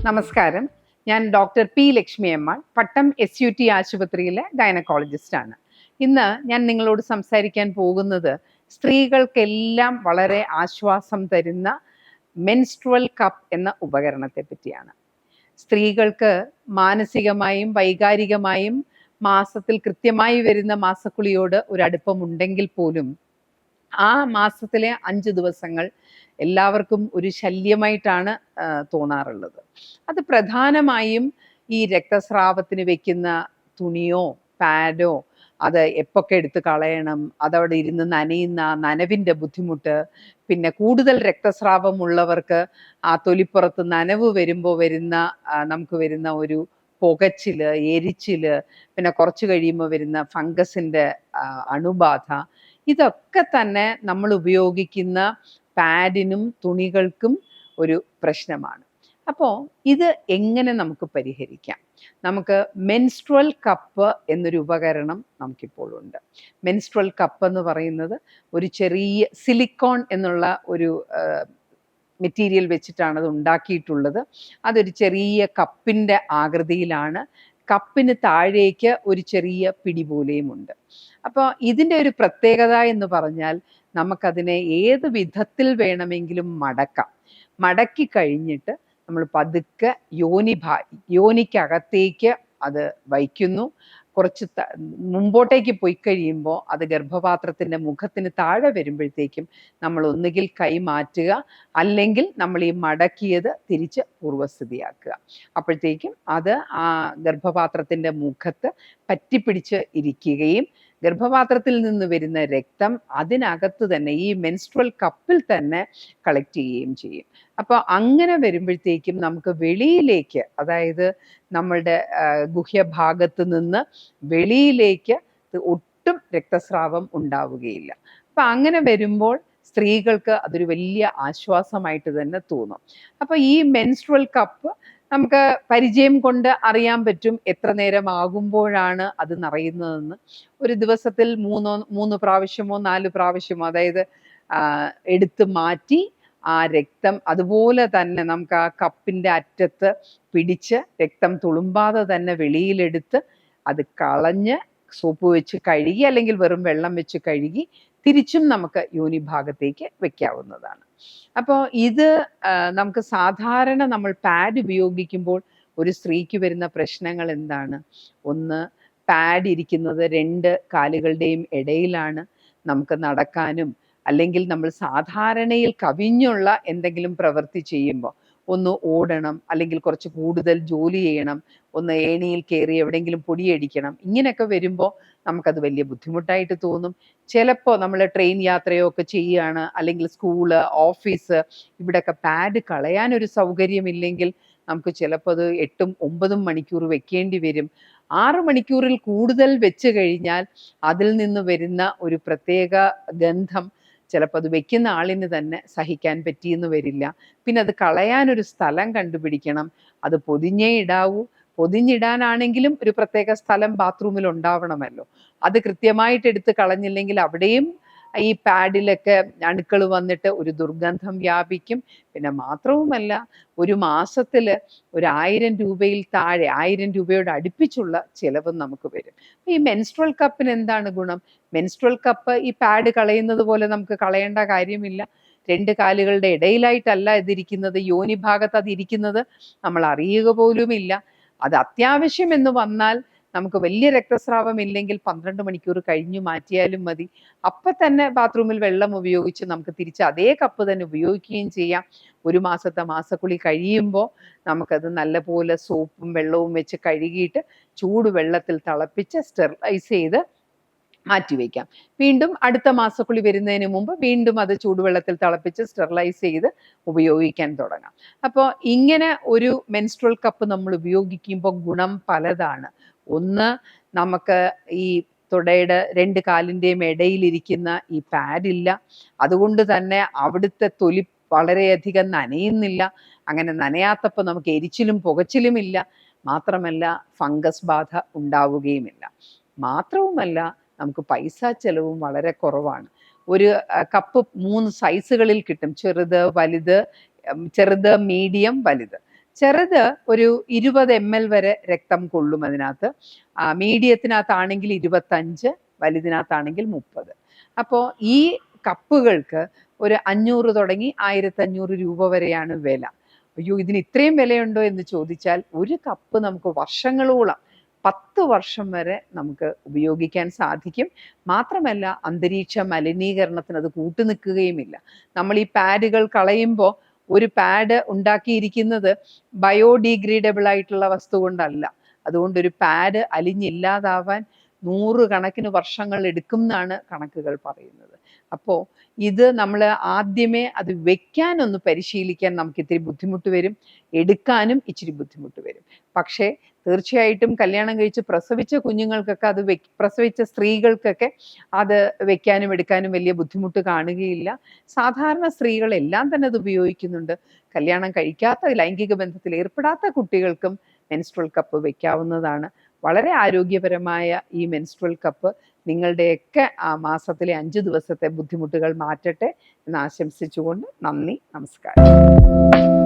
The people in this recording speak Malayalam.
നമസ്കാരം. ഞാൻ ഡോക്ടർ പി ലക്ഷ്മി അമ്മാൾ, പട്ടം SUT ആശുപത്രിയിലെ ഗൈനക്കോളജിസ്റ്റാണ്. ഇന്ന് ഞാൻ നിങ്ങളോട് സംസാരിക്കാൻ പോകുന്നത് സ്ത്രീകൾക്കെല്ലാം വളരെ ആശ്വാസം തരുന്ന മെൻസ്ട്രുവൽ കപ്പ് എന്ന ഉപകരണത്തെ പറ്റിയാണ്. സ്ത്രീകൾക്ക് മാനസികമായും വൈകാരികമായും മാസത്തിൽ കൃത്യമായി വരുന്ന മാസക്കുളിയോട് ഒരു അടുപ്പമുണ്ടെങ്കിൽ പോലും ആ മാസത്തിലെ 5 ദിവസങ്ങൾ എല്ലാവർക്കും ഒരു ശല്യമായിട്ടാണ് തോന്നാറുള്ളത്. അത് പ്രധാനമായും ഈ രക്തസ്രാവത്തിന് വെക്കുന്ന തുണിയോ പാഡോ അത് എപ്പൊക്കെ എടുത്ത് കളയണം, അതവിടെ ഇരുന്ന് നനയുന്ന നനവിൻ്റെ ബുദ്ധിമുട്ട്, പിന്നെ കൂടുതൽ രക്തസ്രാവം ഉള്ളവർക്ക് ആ തൊലിപ്പുറത്ത് നനവ് വരുമ്പോൾ നമുക്ക് വരുന്ന ഒരു പുകച്ചില്, എരിച്ചില്, പിന്നെ കുറച്ച് കഴിയുമ്പോൾ വരുന്ന ഫംഗസിൻ്റെ അണുബാധ, ഇതൊക്കെ തന്നെ നമ്മൾ ഉപയോഗിക്കുന്ന പാഡിനും തുണികൾക്കും ഒരു പ്രശ്നമാണ്. അപ്പോൾ ഇത് എങ്ങനെ നമുക്ക് പരിഹരിക്കാം? നമുക്ക് മെൻസ്ട്രുവൽ കപ്പ് എന്നൊരു ഉപകരണം നമുക്കിപ്പോൾ ഉണ്ട്. മെൻസ്ട്രുവൽ കപ്പ് എന്ന് പറയുന്നത് ഒരു ചെറിയ സിലിക്കോൺ എന്നുള്ള ഒരു മെറ്റീരിയൽ വെച്ചിട്ടാണ് അത് ഉണ്ടാക്കിയിട്ടുള്ളത്. അതൊരു ചെറിയ കപ്പിൻ്റെ ആകൃതിയിലാണ്. കപ്പിന് താഴേക്ക് ഒരു ചെറിയ പിടി പോലെയുമുണ്ട്. അപ്പോൾ ഇതിൻ്റെ ഒരു പ്രത്യേകത എന്ന് പറഞ്ഞാൽ നമുക്കതിനെ ഏത് വിധത്തിൽ വേണമെങ്കിലും മടക്കാം. മടക്കി കഴിഞ്ഞിട്ട് നമ്മൾ പതുക്കെ യോനിക്കകത്തേക്ക് അത് വയ്ക്കുന്നു. കുറച്ച് മുമ്പോട്ടേക്ക് പോയി കഴിയുമ്പോൾ അത് ഗർഭപാത്രത്തിൻ്റെ മുഖത്തിന് താഴെ വരുമ്പോഴത്തേക്കും നമ്മൾ ഒന്നുകിൽ കൈ മാറ്റുക, അല്ലെങ്കിൽ നമ്മൾ ഈ മടക്കിയത് തിരിച്ച് പൂർവ്വസ്ഥിതിയാക്കുക. അപ്പോഴത്തേക്കും അത് ആ ഗർഭപാത്രത്തിൻ്റെ മുഖത്ത് പറ്റിപ്പിടിച്ച് ഇരിക്കുകയും ഗർഭപാത്രത്തിൽ നിന്ന് വരുന്ന രക്തം അതിനകത്ത് തന്നെ ഈ മെൻസ്ട്രുവൽ കപ്പിൽ തന്നെ കളക്ട് ചെയ്യുകയും ചെയ്യും. അപ്പോൾ അങ്ങനെ വരുമ്പോഴത്തേക്കും നമുക്ക് വെളിയിലേക്ക്, അതായത് നമ്മളുടെ ഗുഹ്യഭാഗത്ത് നിന്ന് വെളിയിലേക്ക് ഒട്ടും രക്തസ്രാവം ഉണ്ടാവുകയില്ല. അപ്പം അങ്ങനെ വരുമ്പോൾ സ്ത്രീകൾക്ക് അതൊരു വലിയ ആശ്വാസമായിട്ട് തന്നെ തോന്നും. അപ്പോൾ ഈ മെൻസ്ട്രുവൽ കപ്പ് നമുക്ക് പരിചയം കൊണ്ട് അറിയാൻ പറ്റും എത്ര നേരം ആകുമ്പോഴാണ് അത് നിറയുന്നതെന്ന്. ഒരു ദിവസത്തിൽ 3 പ്രാവശ്യമോ 4 പ്രാവശ്യമോ, അതായത് എടുത്ത് മാറ്റി ആ രക്തം അതുപോലെ തന്നെ നമുക്ക് ആ കപ്പിൻ്റെ അറ്റത്ത് പിടിച്ച് രക്തം തുളുമ്പാതെ തന്നെ വെളിയിലെടുത്ത് അത് കളഞ്ഞ് സോപ്പ് വെച്ച് കഴുകി, അല്ലെങ്കിൽ വെറും വെള്ളം വെച്ച് കഴുകി തിരിച്ചും നമുക്ക് യോനിഭാഗത്തേക്ക് വെക്കാവുന്നതാണ്. അപ്പോൾ ഇത് നമുക്ക് സാധാരണ നമ്മൾ പാഡ് ഉപയോഗിക്കുമ്പോൾ ഒരു സ്ത്രീക്ക് വരുന്ന പ്രശ്നങ്ങൾ എന്താണ്? ഒന്ന്, പാഡ് ഇരിക്കുന്നത് 2 കാലുകളുടെയും ഇടയിലാണ്. നമുക്ക് നടക്കാനും അല്ലെങ്കിൽ നമ്മൾ സാധാരണയിൽ കവിഞ്ഞുള്ള എന്തെങ്കിലും പ്രവൃത്തി ചെയ്യുമ്പോൾ, ഒന്ന് ഓടണം, അല്ലെങ്കിൽ കുറച്ച് കൂടുതൽ ജോലി ചെയ്യണം, ഒന്ന് ഏണിയിൽ കയറി എവിടെയെങ്കിലും പൊടിയടിക്കണം, ഇങ്ങനെയൊക്കെ വരുമ്പോൾ നമുക്കത് വലിയ ബുദ്ധിമുട്ടായിട്ട് തോന്നും. ചിലപ്പോൾ നമ്മൾ ട്രെയിൻ യാത്രയോ ഒക്കെ ചെയ്യുകയാണ്, അല്ലെങ്കിൽ സ്കൂള്, ഓഫീസ്, ഇവിടെയൊക്കെ പാഡ് കളയാനൊരു സൗകര്യമില്ലെങ്കിൽ നമുക്ക് ചിലപ്പോൾ അത് 8ഉം 9ഉം മണിക്കൂർ വെക്കേണ്ടി വരും. 6 മണിക്കൂറിൽ കൂടുതൽ വെച്ച് കഴിഞ്ഞാൽ അതിൽ നിന്ന് വരുന്ന ഒരു പ്രത്യേക ഗന്ധം ചിലപ്പോൾ അത് വെക്കുന്ന ആളിന് തന്നെ സഹിക്കാൻ പറ്റിയെന്ന് വരില്ല. പിന്നെ അത് കളയാനൊരു സ്ഥലം കണ്ടുപിടിക്കണം. അത് പൊതിഞ്ഞേ ഇടാവൂ. പൊതിഞ്ഞിടാനാണെങ്കിലും ഒരു പ്രത്യേക സ്ഥലം ബാത്റൂമിൽ ഉണ്ടാവണമല്ലോ. അത് കൃത്യമായിട്ട് എടുത്ത് കളഞ്ഞില്ലെങ്കിൽ അവിടെയും ഈ പാഡിലൊക്കെ അണുക്കൾ വന്നിട്ട് ഒരു ദുർഗന്ധം വ്യാപിക്കും. പിന്നെ മാത്രവുമല്ല, ഒരു മാസത്തിൽ ഒരു 1000 രൂപയിൽ താഴെ, 1000 രൂപയോട് അടുപ്പിച്ചുള്ള ചിലവും നമുക്ക് വരും. ഈ മെൻസ്ട്രുവൽ കപ്പിന് എന്താണ് ഗുണം? മെൻസ്ട്രുവൽ കപ്പ് ഈ പാഡ് കളയുന്നത് പോലെ നമുക്ക് കളയേണ്ട കാര്യമില്ല. 2 കാലുകളുടെ ഇടയിലായിട്ടല്ല ഇതിരിക്കുന്നത്, യോനി ഭാഗത്ത് അതിരിക്കുന്നത് നമ്മൾ അറിയുക പോലുമില്ല. അത് അത്യാവശ്യം എന്ന് വന്നാൽ നമുക്ക് വലിയ രക്തസ്രാവം ഇല്ലെങ്കിൽ 12 മണിക്കൂർ കഴിഞ്ഞു മാറ്റിയാലും മതി. അപ്പം തന്നെ ബാത്റൂമിൽ വെള്ളം ഉപയോഗിച്ച് നമുക്ക് തിരിച്ച് അതേ കപ്പ് തന്നെ ഉപയോഗിക്കുകയും ചെയ്യാം. ഒരു മാസത്തെ മാസക്കുളി കഴിയുമ്പോൾ നമുക്കത് നല്ലപോലെ സോപ്പും വെള്ളവും വെച്ച് കഴുകിയിട്ട് ചൂടുവെള്ളത്തിൽ തിളപ്പിച്ച് സ്റ്റെറിലൈസ് ചെയ്ത് മാറ്റിവെക്കാം. വീണ്ടും അടുത്ത മാസക്കുളി വരുന്നതിന് മുമ്പ് വീണ്ടും അത് ചൂടുവെള്ളത്തിൽ തിളപ്പിച്ച് സ്റ്റെറിലൈസ് ചെയ്ത് ഉപയോഗിക്കാൻ തുടങ്ങാം. അപ്പോൾ ഇങ്ങനെ ഒരു മെൻസ്ട്രുവൽ കപ്പ് നമ്മൾ ഉപയോഗിക്കുമ്പോൾ ഗുണം പലതാണ്. ഒന്ന്, നമുക്ക് ഈ തുടയുടെ 2 കാലിൻ്റെയും ഇടയിലിരിക്കുന്ന ഈ പാഡില്ല. അതുകൊണ്ട് തന്നെ അവിടുത്തെ തൊലി വളരെയധികം നനയുന്നില്ല. അങ്ങനെ നനയാത്തപ്പോൾ നമുക്ക് എരിച്ചിലും പുകച്ചിലും ഇല്ല. മാത്രമല്ല, ഫംഗസ് ബാധ ഉണ്ടാവുകയുമില്ല. മാത്രവുമല്ല, നമുക്ക് പൈസ ചെലവും വളരെ കുറവാണ്. ഒരു കപ്പ് 3 സൈസുകളിൽ കിട്ടും. ചെറുത്, വലുത്, ചെറുത്, മീഡിയം, വലുത്. ചെറുത് ഒരു 20 ml വരെ രക്തം കൊള്ളും അതിനകത്ത്. മീഡിയത്തിനകത്താണെങ്കിൽ 25, വലുതിനകത്താണെങ്കിൽ 30. അപ്പോൾ ഈ കപ്പുകൾക്ക് ഒരു 500 തുടങ്ങി 1500 രൂപ വരെയാണ് വില. അയ്യോ, ഇതിന് ഇത്രയും വിലയുണ്ടോ എന്ന് ചോദിച്ചാൽ, ഒരു കപ്പ് നമുക്ക് വർഷങ്ങളോളം 10 വർഷം വരെ നമുക്ക് ഉപയോഗിക്കാൻ സാധിക്കും. മാത്രമല്ല അന്തരീക്ഷ മലിനീകരണത്തിന് അത് കൂട്ടുനിൽക്കുകയുമില്ല. നമ്മൾ ഈ പാഡുകൾ കളയുമ്പോൾ ഒരു പാഡ് ഉണ്ടാക്കിയിരിക്കുന്നത് ബയോഡിഗ്രേഡബിൾ ആയിട്ടുള്ള വസ്തു കൊണ്ടല്ല. അതുകൊണ്ട് ഒരു പാഡ് അലിഞ്ഞില്ലാതാവാൻ 100 കണക്കിന് വർഷങ്ങൾ എടുക്കും എന്നാണ് കണക്കുകൾ പറയുന്നത്. അപ്പോൾ ഇത് നമ്മൾ ആദ്യമേ അത് വെക്കാനൊന്ന് പരിശീലിക്കാൻ നമുക്ക് ഇത്തിരി ബുദ്ധിമുട്ട് വരും, എടുക്കാനും ഇച്ചിരി ബുദ്ധിമുട്ട് വരും. പക്ഷേ തീർച്ചയായിട്ടും കല്യാണം കഴിച്ച് പ്രസവിച്ച കുഞ്ഞുങ്ങൾക്കൊക്കെ അത് പ്രസവിച്ച സ്ത്രീകൾക്കൊക്കെ അത് വെക്കാനും എടുക്കാനും വലിയ ബുദ്ധിമുട്ട് കാണുകയില്ല. സാധാരണ സ്ത്രീകളെല്ലാം തന്നെ അത് ഉപയോഗിക്കുന്നുണ്ട്. കല്യാണം കഴിക്കാത്ത, ലൈംഗിക ബന്ധത്തിൽ ഏർപ്പെടാത്ത കുട്ടികൾക്കും മെൻസ്ട്രുവൽ കപ്പ് വെക്കാവുന്നതാണ്. വളരെ ആരോഗ്യപരമായ ഈ മെൻസ്ട്രുവൽ കപ്പ് നിങ്ങളുടെയൊക്കെ മാസത്തിലെ 5 ദിവസത്തെ ബുദ്ധിമുട്ടുകൾ മാറ്റട്ടെ എന്ന് ആശംസിച്ചുകൊണ്ട് നന്ദി, നമസ്കാരം.